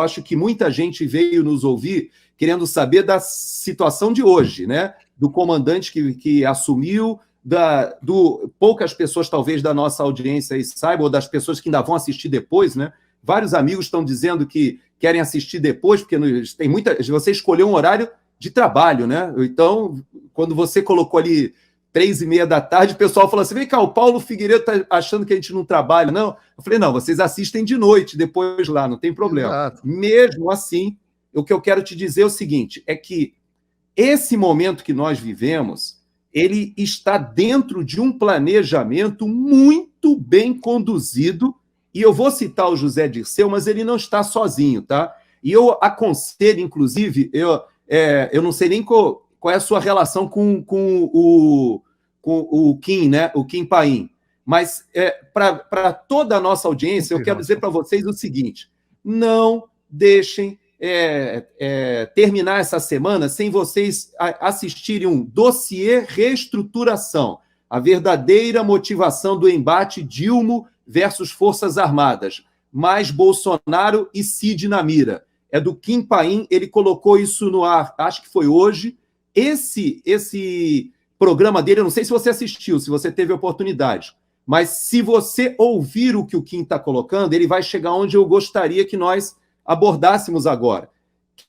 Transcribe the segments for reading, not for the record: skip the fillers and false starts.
acho que muita gente veio nos ouvir querendo saber da situação de hoje, né? Do comandante que assumiu, poucas pessoas, talvez, da nossa audiência aí saibam, ou das pessoas que ainda vão assistir depois, né? Vários amigos estão dizendo que querem assistir depois, porque tem você escolheu um horário de trabalho, né? Então, quando você colocou ali 3h30 da tarde, o pessoal falou assim, vem cá, o Paulo Figueiredo está achando que a gente não trabalha, não? Eu falei, não, vocês assistem de noite, depois lá, não tem problema. Exato. Mesmo assim, o que eu quero te dizer é o seguinte, é que esse momento que nós vivemos, ele está dentro de um planejamento muito bem conduzido, e eu vou citar o José Dirceu, mas ele não está sozinho, tá? E eu aconselho, inclusive, eu não sei nem qual é a sua relação com o Kim, né? O Kim Paim. Mas para toda a nossa audiência, eu quero dizer para vocês o seguinte: não deixem terminar essa semana sem vocês assistirem um dossiê reestruturação, a verdadeira motivação do embate Dilma versus Forças Armadas, mais Bolsonaro e Cid na mira. É do Kim Paim, ele colocou isso no ar, acho que foi hoje. Esse programa dele, eu não sei se você assistiu, se você teve oportunidade, mas se você ouvir o que o Kim está colocando, ele vai chegar onde eu gostaria que nós abordássemos agora.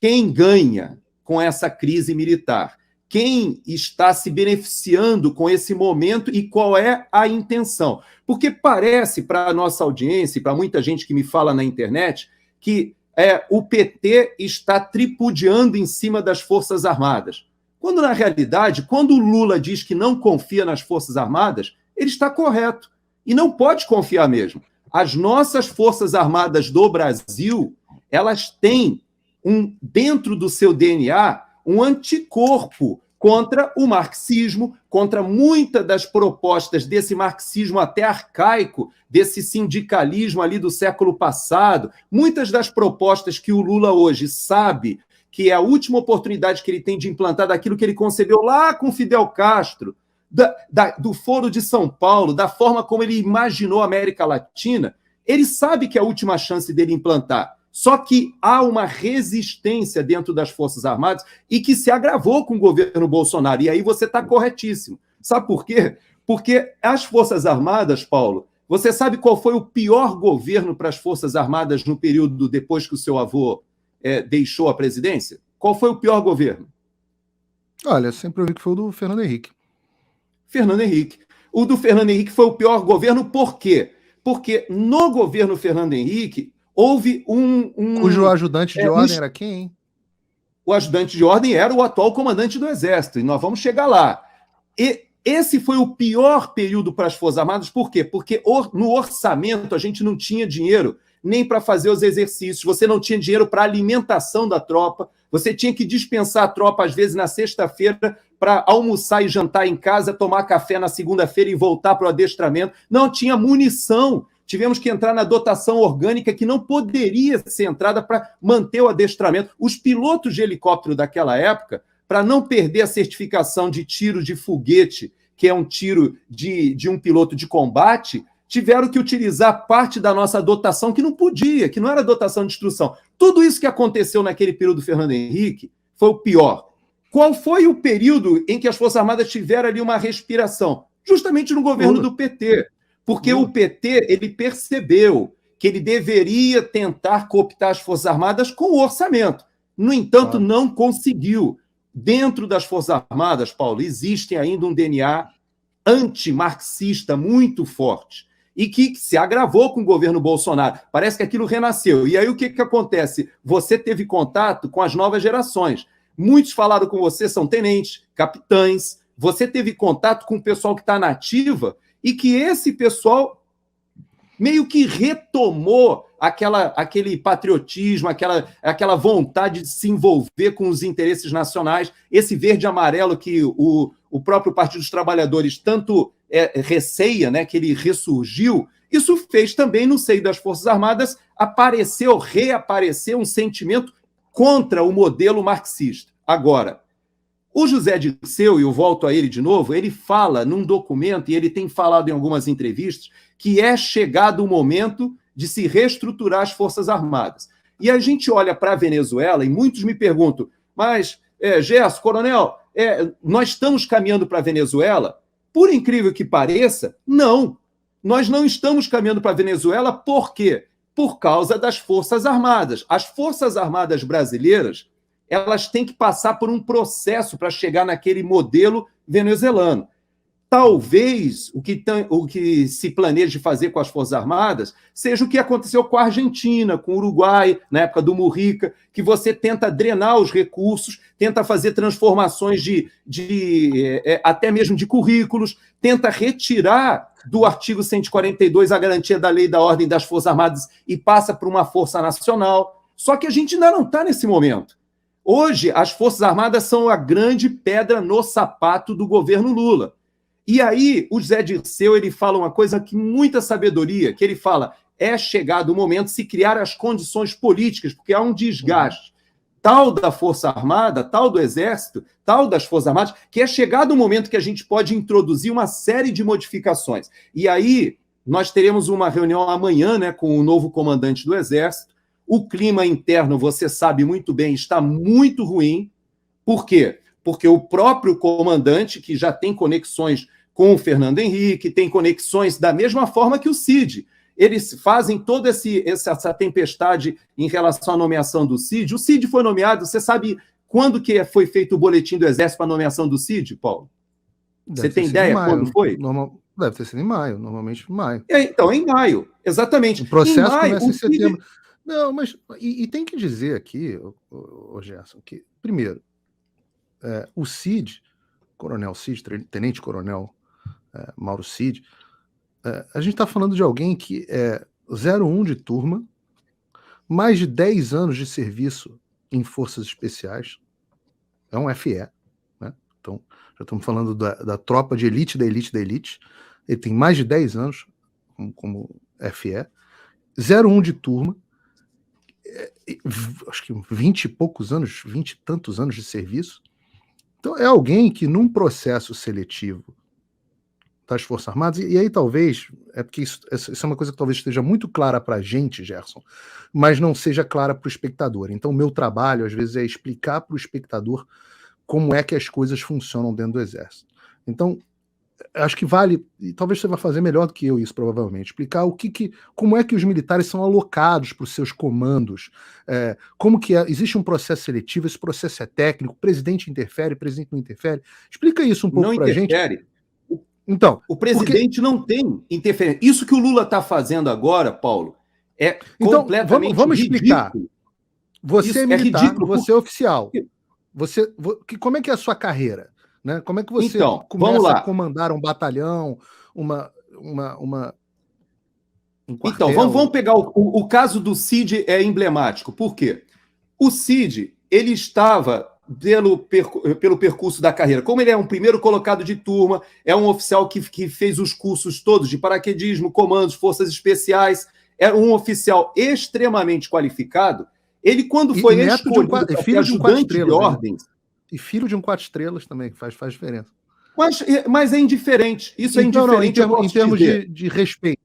Quem ganha com essa crise militar? Quem está se beneficiando com esse momento e qual é a intenção? Porque parece, para a nossa audiência e para muita gente que me fala na internet, que o PT está tripudiando em cima das Forças Armadas. Quando, na realidade, quando o Lula diz que não confia nas Forças Armadas, ele está correto. E não pode confiar mesmo. As nossas Forças Armadas do Brasil, elas têm, dentro do seu DNA, um anticorpo contra o marxismo, contra muitas das propostas desse marxismo até arcaico, desse sindicalismo ali do século passado, muitas das propostas que o Lula hoje sabe que é a última oportunidade que ele tem de implantar daquilo que ele concebeu lá com Fidel Castro, do Foro de São Paulo, da forma como ele imaginou a América Latina, ele sabe que é a última chance dele implantar. Só que há uma resistência dentro das Forças Armadas e que se agravou com o governo Bolsonaro. E aí você está corretíssimo. Sabe por quê? Porque as Forças Armadas, Paulo, você sabe qual foi o pior governo para as Forças Armadas no período depois que o seu avô deixou a presidência? Qual foi o pior governo? Olha, eu sempre ouvi que foi o do Fernando Henrique. Fernando Henrique. O do Fernando Henrique foi o pior governo, por quê? Porque no governo Fernando Henrique houve cujo ajudante de ordem era quem, hein? O ajudante de ordem era o atual comandante do Exército, e nós vamos chegar lá. E esse foi o pior período para as Forças Armadas, por quê? Porque no orçamento a gente não tinha dinheiro nem para fazer os exercícios, você não tinha dinheiro para a alimentação da tropa, você tinha que dispensar a tropa, às vezes, na sexta-feira, para almoçar e jantar em casa, tomar café na segunda-feira e voltar para o adestramento. Não tinha munição. Tivemos que entrar na dotação orgânica que não poderia ser entrada para manter o adestramento. Os pilotos de helicóptero daquela época, para não perder a certificação de tiro de foguete, que é um tiro de um piloto de combate, tiveram que utilizar parte da nossa dotação que não podia, que não era dotação de instrução. Tudo isso que aconteceu naquele período do Fernando Henrique foi o pior. Qual foi o período em que as Forças Armadas tiveram ali uma respiração? Justamente no governo do PT. Porque o PT ele percebeu que ele deveria tentar cooptar as Forças Armadas com o orçamento. No entanto, não conseguiu. Dentro das Forças Armadas, Paulo, existe ainda um DNA antimarxista muito forte e que se agravou com o governo Bolsonaro. Parece que aquilo renasceu. E aí o que acontece? Você teve contato com as novas gerações. Muitos falaram com você, são tenentes, capitães. Você teve contato com o pessoal que está na ativa e que esse pessoal meio que retomou aquele patriotismo, aquela vontade de se envolver com os interesses nacionais, esse verde e amarelo que o próprio Partido dos Trabalhadores tanto receia, né, que ele ressurgiu. Isso fez também, no seio das Forças Armadas, reaparecer um sentimento contra o modelo marxista. Agora, o José Dirceu, e eu volto a ele de novo, ele fala num documento, e ele tem falado em algumas entrevistas, que é chegado o momento de se reestruturar as Forças Armadas. E a gente olha para a Venezuela e muitos me perguntam, mas, Gerson, coronel, nós estamos caminhando para a Venezuela? Por incrível que pareça, não. Nós não estamos caminhando para a Venezuela, por quê? Por causa das Forças Armadas. As Forças Armadas brasileiras, elas têm que passar por um processo para chegar naquele modelo venezuelano. Talvez o que se planeja fazer com as Forças Armadas seja o que aconteceu com a Argentina, com o Uruguai, na época do Mujica, que você tenta drenar os recursos, tenta fazer transformações até mesmo de currículos, tenta retirar do artigo 142 a garantia da lei e da ordem das Forças Armadas e passa para uma força nacional. Só que a gente ainda não está nesse momento. Hoje, as Forças Armadas são a grande pedra no sapato do governo Lula. E aí, o Zé Dirceu, ele fala uma coisa que muita sabedoria, que ele fala, chegado o momento de se criar as condições políticas, porque há um desgaste tal da Força Armada, tal do Exército, tal das Forças Armadas, que é chegado o momento que a gente pode introduzir uma série de modificações. E aí, nós teremos uma reunião amanhã, né, com o novo comandante do Exército. O clima interno, você sabe muito bem, está muito ruim. Por quê? Porque o próprio comandante, que já tem conexões com o Fernando Henrique, tem conexões da mesma forma que o Cid. Eles fazem toda essa tempestade em relação à nomeação do Cid. O Cid foi nomeado, você sabe quando que foi feito o boletim do Exército para a nomeação do Cid, Paulo? Você tem ideia quando foi? Deve ter sido em maio, normalmente em maio. Então, em maio, exatamente. O processo começa em setembro. Não, mas e tem que dizer aqui, Gerson, que, primeiro, o Cid, Coronel Cid, Tenente-Coronel Mauro Cid, a gente está falando de alguém que é 01 de turma, mais de 10 anos de serviço em forças especiais, é um FE, né? Então, já estamos falando da tropa de elite, da elite, da elite. Ele tem mais de 10 anos como FE, 01 de turma, acho que 20 e poucos anos, 20 e tantos anos de serviço. Então, é alguém que, num processo seletivo das Forças Armadas, e aí talvez, porque isso é uma coisa que talvez esteja muito clara para a gente, Gerson, mas não seja clara para o espectador. Então, o meu trabalho, às vezes, é explicar para o espectador como é que as coisas funcionam dentro do Exército. Então, acho que vale, e talvez você vá fazer melhor do que eu isso, provavelmente, explicar como é que os militares são alocados para os seus comandos, como que existe um processo seletivo, esse processo é técnico, o presidente interfere, o presidente não interfere. Explica isso um pouco para a gente. Então, o presidente não tem interferência. Isso que o Lula está fazendo agora, Paulo, é completamente vamos explicar. ridículo. Você Isso é militar, ridículo. você é oficial. Como é que é a sua carreira? Né? Como é que você começa a comandar um batalhão, um quartel? Então, vamos pegar o caso do Cid, é emblemático. Por quê? O Cid, ele estava pelo percurso da carreira. Como ele é um primeiro colocado de turma, é um oficial que fez os cursos todos de paraquedismo, comandos, forças especiais, é um oficial extremamente qualificado. Ele, quando foi escolhido para ser ajudante de ordens... E filho de um 4 estrelas também, que faz diferença. Mas é indiferente. Isso é indiferente. Não, em termos de respeito.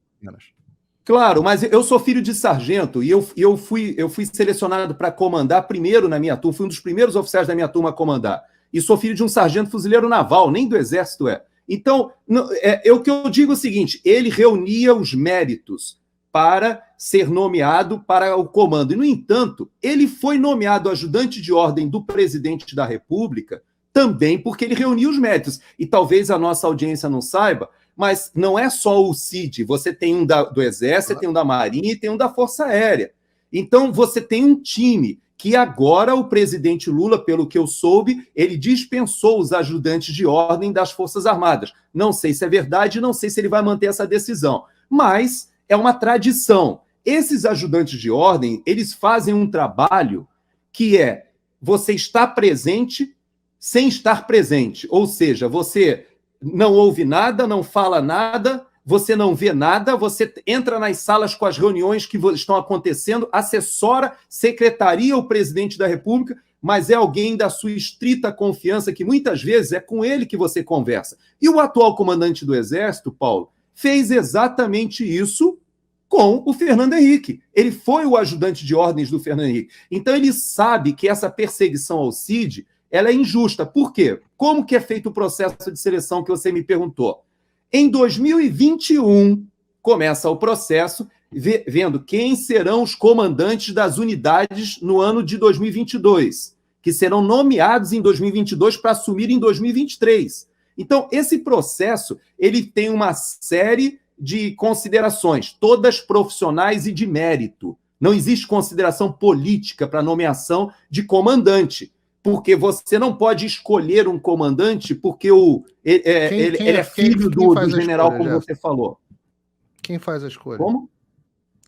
Claro, mas eu sou filho de sargento e eu fui selecionado para comandar primeiro na minha turma, fui um dos primeiros oficiais da minha turma a comandar. E sou filho de um sargento fuzileiro naval, nem do Exército é. Então, o que eu digo é o seguinte, ele reunia os méritos para ser nomeado para o comando. E, no entanto, ele foi nomeado ajudante de ordem do presidente da República também porque ele reunia os méritos. E talvez a nossa audiência não saiba, mas não é só o Cid. Você tem um do Exército, tem um da Marinha e tem um da Força Aérea. Então, você tem um time que agora o presidente Lula, pelo que eu soube, ele dispensou os ajudantes de ordem das Forças Armadas. Não sei se é verdade, não sei se ele vai manter essa decisão. Mas é uma tradição. Esses ajudantes de ordem, eles fazem um trabalho que é você estar presente sem estar presente. Ou seja, você não ouve nada, não fala nada, você não vê nada, você entra nas salas com as reuniões que estão acontecendo, assessora, secretaria o presidente da República, mas é alguém da sua estrita confiança, que muitas vezes é com ele que você conversa. E o atual comandante do Exército, Paulo, fez exatamente isso com o Fernando Henrique. Ele foi o ajudante de ordens do Fernando Henrique. Então ele sabe que essa perseguição ao Cid, ela é injusta. Por quê? Como que é feito o processo de seleção que você me perguntou? Em 2021, começa o processo, vendo quem serão os comandantes das unidades no ano de 2022, que serão nomeados em 2022 para assumir em 2023. Então, esse processo, ele tem uma série de considerações, todas profissionais e de mérito. Não existe consideração política para nomeação de comandante, porque você não pode escolher um comandante porque ele é filho do general, como você falou. Quem faz a escolha? Como?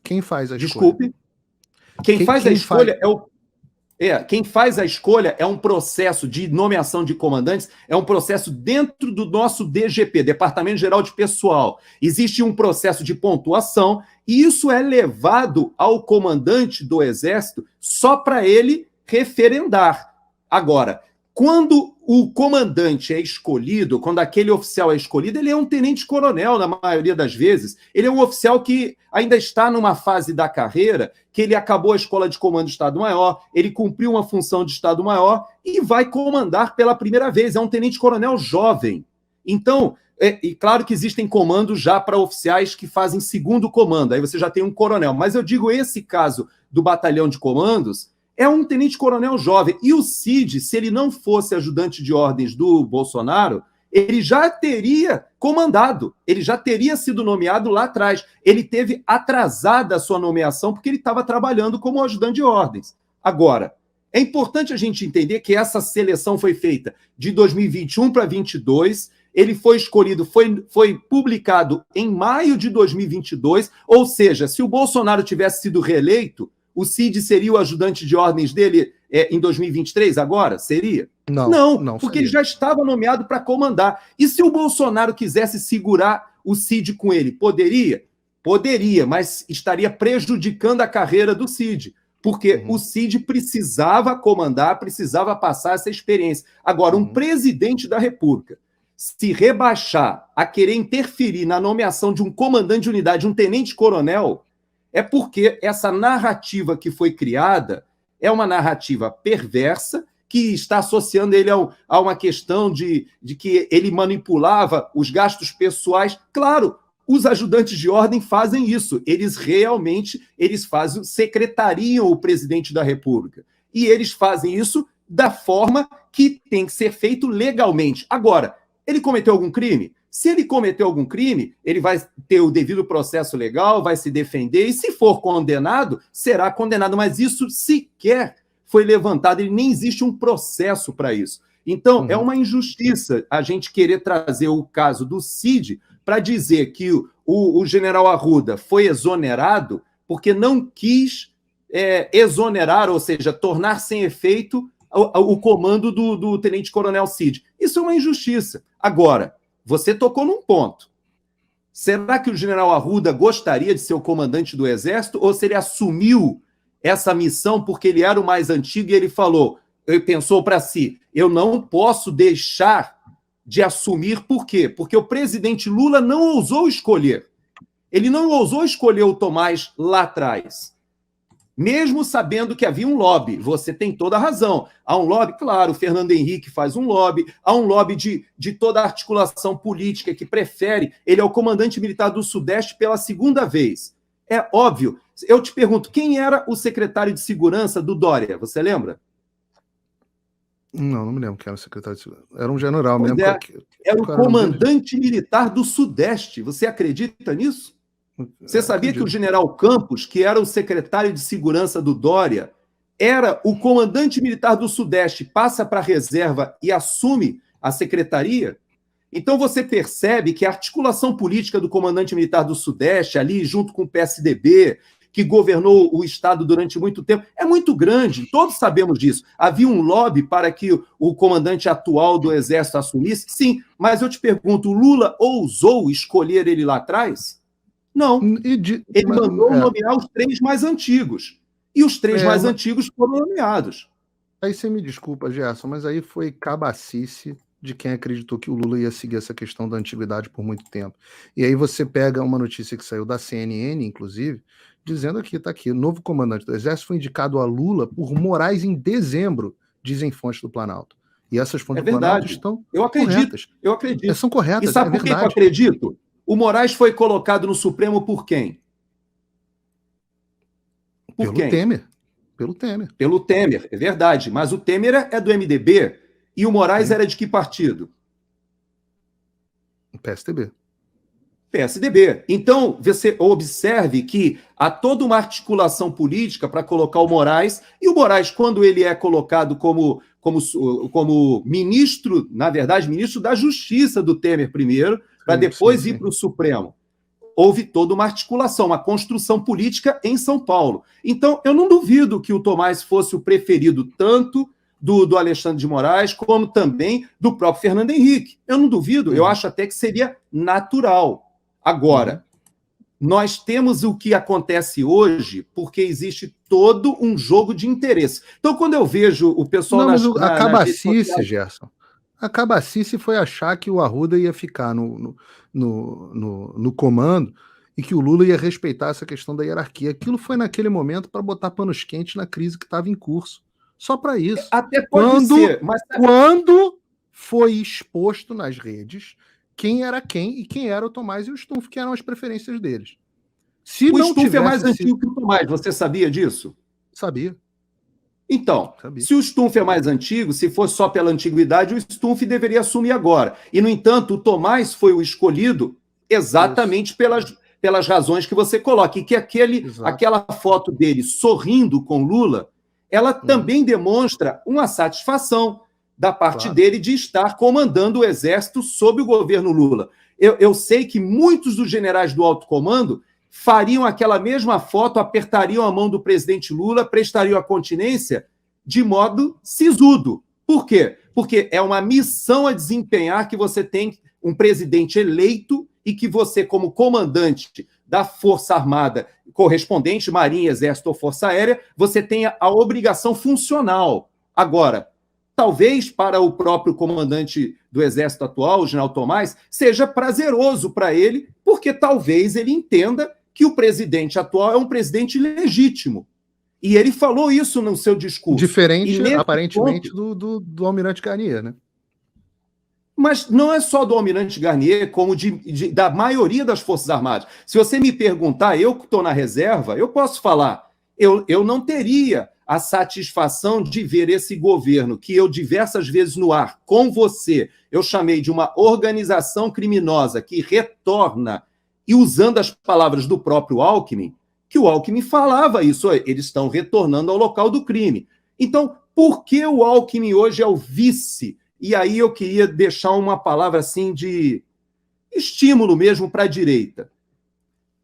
Quem faz a escolha? Desculpe. Quem faz a escolha quem faz a escolha é um processo de nomeação de comandantes, é um processo dentro do nosso DGP, Departamento Geral de Pessoal. Existe um processo de pontuação e isso é levado ao comandante do Exército só para ele referendar. Agora, quando o comandante é escolhido, quando aquele oficial é escolhido, ele é um tenente-coronel, na maioria das vezes. Ele é um oficial que ainda está numa fase da carreira, que ele acabou a escola de comando de Estado-Maior, ele cumpriu uma função de Estado-Maior e vai comandar pela primeira vez. É um tenente-coronel jovem. Então, e claro que existem comandos já para oficiais que fazem segundo comando, aí você já tem um coronel. Mas eu digo, esse caso do batalhão de comandos, é um tenente-coronel jovem. E o Cid, se ele não fosse ajudante de ordens do Bolsonaro, ele já teria comandado, ele já teria sido nomeado lá atrás. Ele teve atrasada a sua nomeação porque ele estava trabalhando como ajudante de ordens. Agora, é importante a gente entender que essa seleção foi feita de 2021 para 2022, ele foi escolhido, foi publicado em maio de 2022, ou seja, se o Bolsonaro tivesse sido reeleito, o Cid seria o ajudante de ordens dele em 2023 agora? Seria? Não, porque ele já estava nomeado para comandar. E se o Bolsonaro quisesse segurar o Cid com ele, poderia? Poderia, mas estaria prejudicando a carreira do Cid, porque o Cid precisava comandar, precisava passar essa experiência. Agora, um presidente da República se rebaixar a querer interferir na nomeação de um comandante de unidade, de um tenente-coronel, é porque essa narrativa que foi criada é uma narrativa perversa que está associando ele a uma questão de que ele manipulava os gastos pessoais. Claro, os ajudantes de ordem fazem isso. Eles secretariam o presidente da República. E eles fazem isso da forma que tem que ser feito legalmente. Agora, ele cometeu algum crime? Se ele cometeu algum crime, ele vai ter o devido processo legal, vai se defender, e se for condenado, será condenado. Mas isso sequer foi levantado, ele nem existe um processo para isso. Então, é uma injustiça a gente querer trazer o caso do Cid para dizer que o general Arruda foi exonerado porque não quis exonerar, ou seja, tornar sem efeito o comando do tenente-coronel Cid. Isso é uma injustiça. Agora, você tocou num ponto. Será que o general Arruda gostaria de ser o comandante do Exército ou se ele assumiu essa missão porque ele era o mais antigo e ele pensou para si, eu não posso deixar de assumir, por quê? Porque o presidente Lula não ousou escolher. Ele não ousou escolher o Tomás lá atrás. Mesmo sabendo que havia um lobby, você tem toda a razão. Há um lobby, claro, o Fernando Henrique faz um lobby, há um lobby de toda a articulação política que prefere, ele é o comandante militar do Sudeste pela segunda vez. É óbvio. Eu te pergunto, quem era o secretário de segurança do Dória? Você lembra? Não me lembro quem era o secretário de segurança. Era um general, me lembro. Era o comandante militar do Sudeste. Você acredita nisso? Você sabia que o general Campos, que era o secretário de segurança do Dória, era o comandante militar do Sudeste, passa para a reserva e assume a secretaria? Então você percebe que a articulação política do comandante militar do Sudeste, ali junto com o PSDB, que governou o Estado durante muito tempo, é muito grande, todos sabemos disso. Havia um lobby para que o comandante atual do Exército assumisse? Sim, mas eu te pergunto, o Lula ousou escolher ele lá atrás? Não. Ele mandou nomear os 3 mais antigos. E os 3 mais antigos foram nomeados. Aí você me desculpa, Gerson, mas aí foi cabacice de quem acreditou que o Lula ia seguir essa questão da antiguidade por muito tempo. E aí você pega uma notícia que saiu da CNN, inclusive, dizendo aqui, tá aqui, o novo comandante do Exército foi indicado a Lula por Moraes em dezembro, dizem fontes do Planalto. E essas fontes do Planalto estão corretas. Eu acredito. São corretas, e sabe por que eu acredito? O Moraes foi colocado no Supremo por quem? Pelo Temer. Pelo Temer. Pelo Temer, é verdade. Mas o Temer é do MDB e o Moraes era de que partido? PSDB. PSDB. Então, você observe que há toda uma articulação política para colocar o Moraes, e o Moraes, quando ele é colocado como ministro, na verdade, ministro da Justiça do Temer primeiro, para depois ir para o Supremo. Houve toda uma articulação, uma construção política em São Paulo. Então, eu não duvido que o Tomás fosse o preferido tanto do Alexandre de Moraes, como também do próprio Fernando Henrique. Eu não duvido, eu acho até que seria natural. Agora, nós temos o que acontece hoje porque existe todo um jogo de interesse. Então, quando eu vejo o pessoal... A cabacice, Gerson, a cabacice foi achar que o Arruda ia ficar no comando e que o Lula ia respeitar essa questão da hierarquia. Aquilo foi naquele momento para botar panos quentes na crise que estava em curso. Só para isso. Até pode ser, mas... Quando foi exposto nas redes quem era quem e quem era o Tomás e o Stumpf, que eram as preferências deles. Se o Stumpf é mais antigo que o Tomás, você sabia disso? Sabia. Então, se o Stumpf é mais antigo, se fosse só pela antiguidade, o Stumpf deveria assumir agora. E, no entanto, o Tomás foi o escolhido exatamente pelas razões que você coloca. E que aquela foto dele sorrindo com Lula, ela também demonstra uma satisfação da parte dele de estar comandando o Exército sob o governo Lula. Eu sei que muitos dos generais do alto comando fariam aquela mesma foto, apertariam a mão do presidente Lula, prestariam a continência de modo sisudo. Por quê? Porque é uma missão a desempenhar que você tem um presidente eleito e que você, como comandante da Força Armada, correspondente, Marinha, Exército ou Força Aérea, você tenha a obrigação funcional. Agora, talvez para o próprio comandante do Exército atual, o general Tomás, seja prazeroso para ele, porque talvez ele entenda que o presidente atual é um presidente legítimo. E ele falou isso no seu discurso. Diferente, aparentemente, do Almirante Garnier, né? Mas não é só do Almirante Garnier, como da maioria das Forças Armadas. Se você me perguntar, eu que estou na reserva, eu posso falar, eu não teria a satisfação de ver esse governo, que eu diversas vezes no ar, com você, eu chamei de uma organização criminosa que retorna, e usando as palavras do próprio Alckmin, que o Alckmin falava isso, eles estão retornando ao local do crime. Então, por que o Alckmin hoje é o vice? E aí eu queria deixar uma palavra assim de estímulo mesmo para a direita.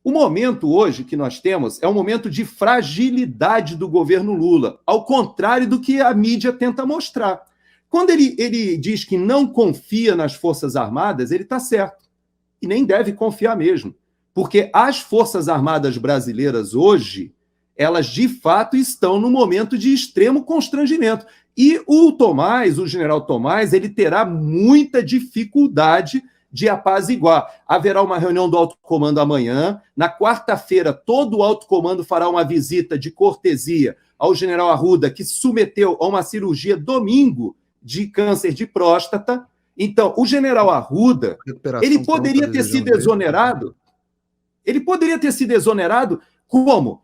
O momento hoje que nós temos é um momento de fragilidade do governo Lula, ao contrário do que a mídia tenta mostrar. Quando ele diz que não confia nas Forças Armadas, ele está certo. E nem deve confiar mesmo. Porque as Forças Armadas brasileiras hoje, elas de fato estão num momento de extremo constrangimento. E o general Tomás, ele terá muita dificuldade de apaziguar. Haverá uma reunião do alto comando amanhã. Na quarta-feira, todo o alto comando fará uma visita de cortesia ao general Arruda, que se submeteu a uma cirurgia domingo de câncer de próstata. Então, o general Arruda, ele poderia ter sido exonerado. Ele poderia ter sido exonerado como?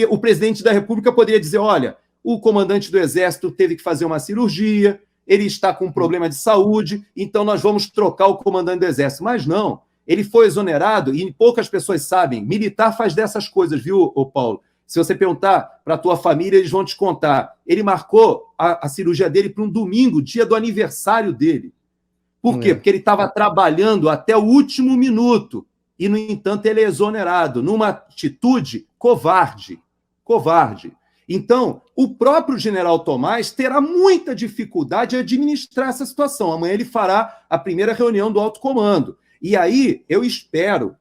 O presidente da República poderia dizer, olha, o comandante do Exército teve que fazer uma cirurgia, ele está com um problema de saúde, então nós vamos trocar o comandante do Exército. Mas não, ele foi exonerado, e poucas pessoas sabem, militar faz dessas coisas, viu, Paulo? Se você perguntar para a tua família, eles vão te contar. Ele marcou a cirurgia dele para um domingo, dia do aniversário dele. Por quê? Porque ele estava trabalhando até o último minuto, e, no entanto, ele é exonerado, numa atitude covarde. Covarde. Então, o próprio general Tomás terá muita dificuldade em administrar essa situação. Amanhã ele fará a primeira reunião do alto comando. E aí, eu espero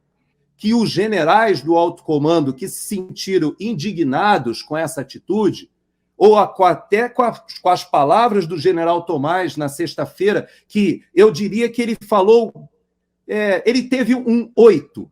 que os generais do alto comando que se sentiram indignados com essa atitude ou até com as palavras do general Tomás na sexta-feira, que eu diria que ele falou, ele teve um 8.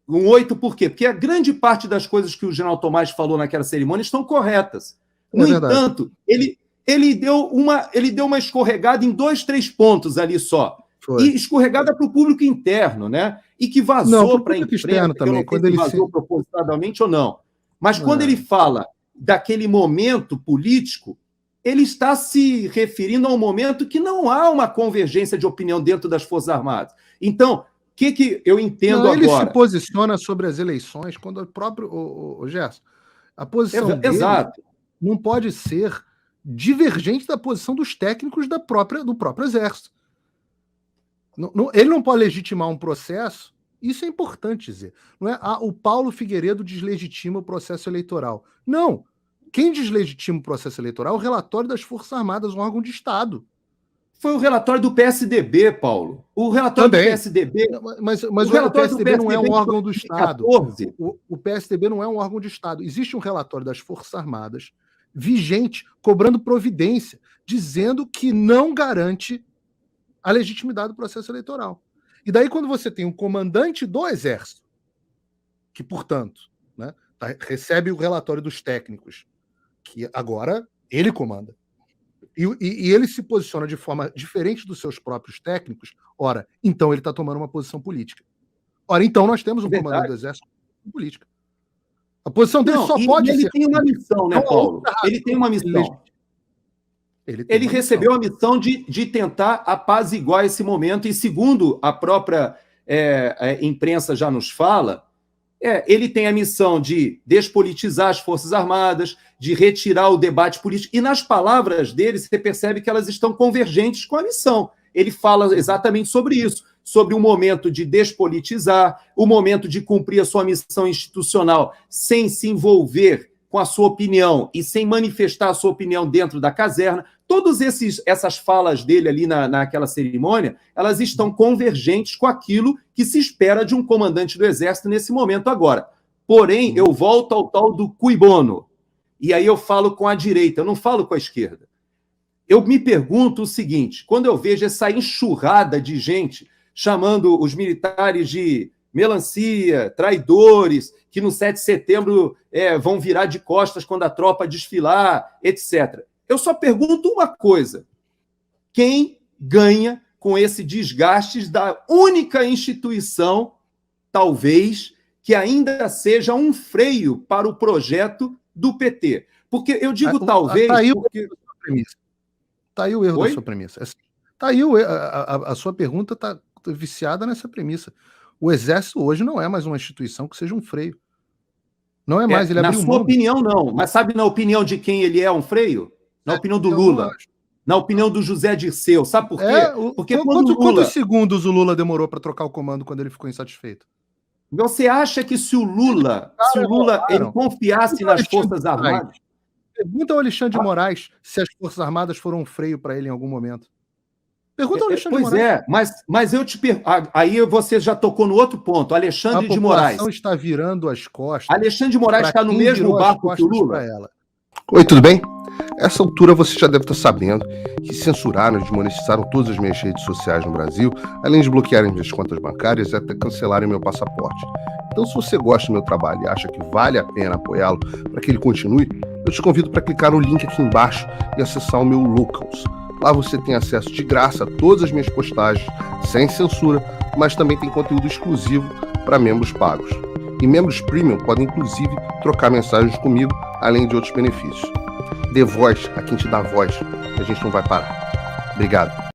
Um 8 por quê? Porque a grande parte das coisas que o general Tomás falou naquela cerimônia estão corretas. No entanto, ele deu uma escorregada em 2, 3 pontos ali só. Foi. E escorregada para o público interno, né? E que vazou para a imprensa, também, quando ele vazou propositalmente ou não. Mas quando ele fala daquele momento político, ele está se referindo a um momento que não há uma convergência de opinião dentro das Forças Armadas. Então, o que eu entendo agora? Ele se posiciona sobre as eleições quando o próprio Gerson, a posição dele não pode ser divergente da posição dos técnicos do próprio Exército. Ele não pode legitimar um processo, isso é importante dizer. Não é o Paulo Figueiredo deslegitima o processo eleitoral. Não. Quem deslegitima o processo eleitoral é o relatório das Forças Armadas, um órgão de Estado. Foi o relatório do PSDB, Paulo. O relatório também. Do PSDB... Mas o PSDB não é um órgão do Estado. O PSDB não é um órgão de Estado. Existe um relatório das Forças Armadas vigente, cobrando providência, dizendo que não garante a legitimidade do processo eleitoral. E daí, quando você tem um comandante do Exército, que, portanto, né, recebe o relatório dos técnicos, que agora ele comanda, e ele se posiciona de forma diferente dos seus próprios técnicos, ora, então ele está tomando uma posição política. Ora, então nós temos um comandante do Exército política. A posição dele só pode ser... Ele tem uma missão, né, Paulo? Ele tem uma missão. Ele recebeu a missão de tentar apaziguar esse momento, e segundo a própria imprensa já nos fala, ele tem a missão de despolitizar as Forças Armadas, de retirar o debate político, e nas palavras dele você percebe que elas estão convergentes com a missão. Ele fala exatamente sobre isso, sobre o momento de despolitizar, o momento de cumprir a sua missão institucional sem se envolver com a sua opinião e sem manifestar a sua opinião dentro da caserna. Todas essas falas dele ali naquela cerimônia, elas estão convergentes com aquilo que se espera de um comandante do Exército nesse momento agora. Porém, eu volto ao tal do cui bono, e aí eu falo com a direita, eu não falo com a esquerda. Eu me pergunto o seguinte, quando eu vejo essa enxurrada de gente chamando os militares de melancia, traidores, que no 7 de setembro vão virar de costas quando a tropa desfilar, etc. Eu só pergunto uma coisa: quem ganha com esse desgaste da única instituição, talvez, que ainda seja um freio para o projeto do PT? Porque eu digo talvez... Está aí o erro da sua premissa. Tá aí a sua pergunta está viciada nessa premissa. O Exército hoje não é mais uma instituição que seja um freio. Não é mais. Ele na sua opinião, não. Mas sabe na opinião de quem ele é um freio? Na opinião do Lula. Na opinião do José Dirceu. Sabe por quê? Porque quantos segundos o Lula demorou para trocar o comando quando ele ficou insatisfeito? Você acha que se o Lula ele confiasse nas Forças Armadas... Pergunta ao Alexandre de Moraes se as Forças Armadas foram um freio para ele em algum momento. Pergunta ao Alexandre de Moraes. Mas eu te pergunto. Aí você já tocou no outro ponto. Alexandre de Moraes. A população está virando as costas. Alexandre de Moraes está no mesmo barco que o Lula? Oi, tudo bem? Essa altura você já deve estar sabendo que censuraram e desmonetizaram todas as minhas redes sociais no Brasil, além de bloquearem minhas contas bancárias e até cancelarem meu passaporte. Então, se você gosta do meu trabalho e acha que vale a pena apoiá-lo para que ele continue, eu te convido para clicar no link aqui embaixo e acessar o meu Locals. Lá você tem acesso de graça a todas as minhas postagens, sem censura, mas também tem conteúdo exclusivo para membros pagos. E membros premium podem, inclusive, trocar mensagens comigo, além de outros benefícios. Dê voz a quem te dá voz, que a gente não vai parar. Obrigado.